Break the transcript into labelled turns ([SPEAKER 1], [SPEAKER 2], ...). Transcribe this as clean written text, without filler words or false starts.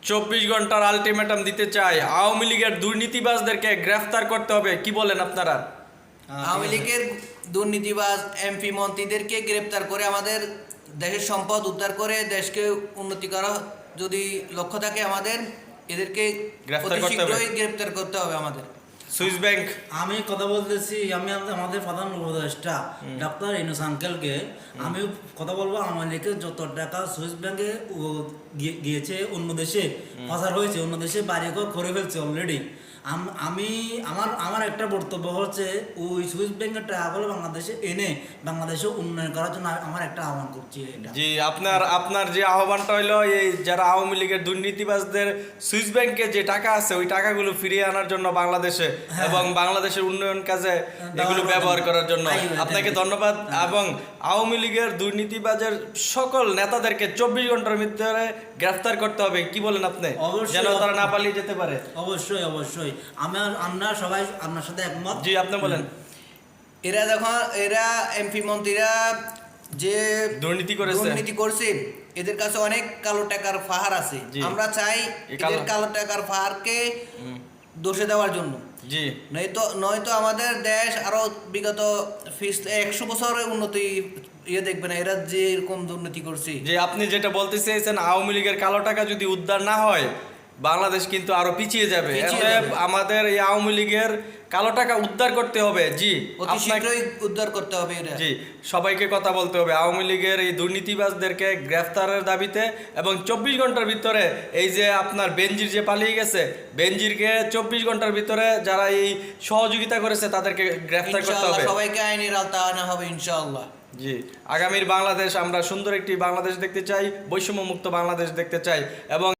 [SPEAKER 1] 24 ঘন্টার আলটিমেটাম দিতে চাই, আওয়ামী লীগের দুর্নীতিবাজদেরকে গ্রেফতার করতে হবে, কি বলেন আপনারা?
[SPEAKER 2] আওয়ামী লীগের দুর্নীতিবাজ এমপি মন্ত্রীদেরকে গ্রেপ্তার করে আমাদের দেশের সম্পদ উদ্ধার করে দেশকে উন্নতি করা যদি লক্ষ্য থাকে আমাদের, এদেরকে
[SPEAKER 1] গ্রেফতার
[SPEAKER 2] অতি
[SPEAKER 1] করতে হবে।
[SPEAKER 2] শীঘ্রই গ্রেপ্তার করতে হবে আমাদের।
[SPEAKER 1] Swiss bank.
[SPEAKER 3] আমি কথা বলতেছি, আমি আমাদের প্রধান উপদেষ্টা ডক্টর ইউনূস আঙ্কেলকে আমি কথা বলবো, আওয়ামী লীগের যত টাকা সুইস ব্যাংকে গিয়েছে অন্য দেশে পাচার হয়েছে, অন্য দেশে বাড়িঘর করে ফেলছে অলরেডি। আমি আমার একটা বক্তব্য হচ্ছে ওই সুইস ব্যাংকের টাকাগুলো বাংলাদেশে এনে বাংলাদেশে উন্নয়ন করার জন্য আমার একটা আহ্বান করছি এটা।
[SPEAKER 1] জি, আপনার যে আহ্বানটা হইলো এই যারা আওয়ামী লীগের দুর্নীতিবাজদের সুইস ব্যাংকে যে টাকা আছে ওই টাকাগুলো ফিরিয়ে আনার জন্য বাংলাদেশে এবং বাংলাদেশের উন্নয়ন কাজে এগুলো ব্যবহার করার জন্য আপনাকে ধন্যবাদ। এবং আওয়ামী লীগের দুর্নীতিবাজের সকল নেতাদেরকে 24 ঘন্টার ভিতরে গ্রেফতার করতে হবে, কি বলেন আপনি?
[SPEAKER 3] অবশ্যই।
[SPEAKER 1] যেন তারা না পালিয়ে যেতে পারে।
[SPEAKER 3] অবশ্যই অবশ্যই আমরা সবাই আপনার সাথে একমত।
[SPEAKER 1] জি, আপনি বলেন।
[SPEAKER 2] এরা এমপি মন্ত্রীরা যে
[SPEAKER 1] দুর্নীতি
[SPEAKER 2] করছে এদের কাছে অনেক কালো টাকার পাহাড় আছে।
[SPEAKER 1] জি।
[SPEAKER 2] আমরা চাই এদের কালো টাকার পাহাড়কে দোষে দেওয়ার জন্য।
[SPEAKER 1] জি,
[SPEAKER 2] নয়তো আমাদের দেশ আরো বিগত 100 বছরের উন্নতি দেখবে না, এরা যে এরকম দুর্নীতি করছে।
[SPEAKER 1] যে আপনি যেটা বলতে চেয়েছেন আওয়ামী লীগের কালো টাকা যদি উদ্ধার না হয় বাংলাদেশ কিন্তু আরো পিছিয়ে যাবে। আমাদের এই আওয়ামী লীগের কালো টাকা উদ্ধার করতে হবে। জি,
[SPEAKER 2] অতি শীঘ্রই উদ্ধার করতে হবে এরা।
[SPEAKER 1] জি, সবাইকে কথা বলতে হবে আওয়ামী লীগের এই দুর্নীতিবাজদেরকে গ্রেফতারের দাবিতে। এবং 24 ঘন্টার ভিতরে এই যে আপনার বেনজির যে পালিয়ে গেছে, বেনজিরকে 24 ঘন্টার ভিতরে যারা এই সহযোগিতা করেছে তাদেরকে গ্রেফতার করতে হবে।
[SPEAKER 2] সবাইকে আইনের আওতায় আনা হবে ইনশাআল্লাহ।
[SPEAKER 1] জি, আগামীর বাংলাদেশ আমরা সুন্দর একটি বাংলাদেশ দেখতে চাই, বৈষম্য মুক্ত বাংলাদেশ দেখতে চাই এবং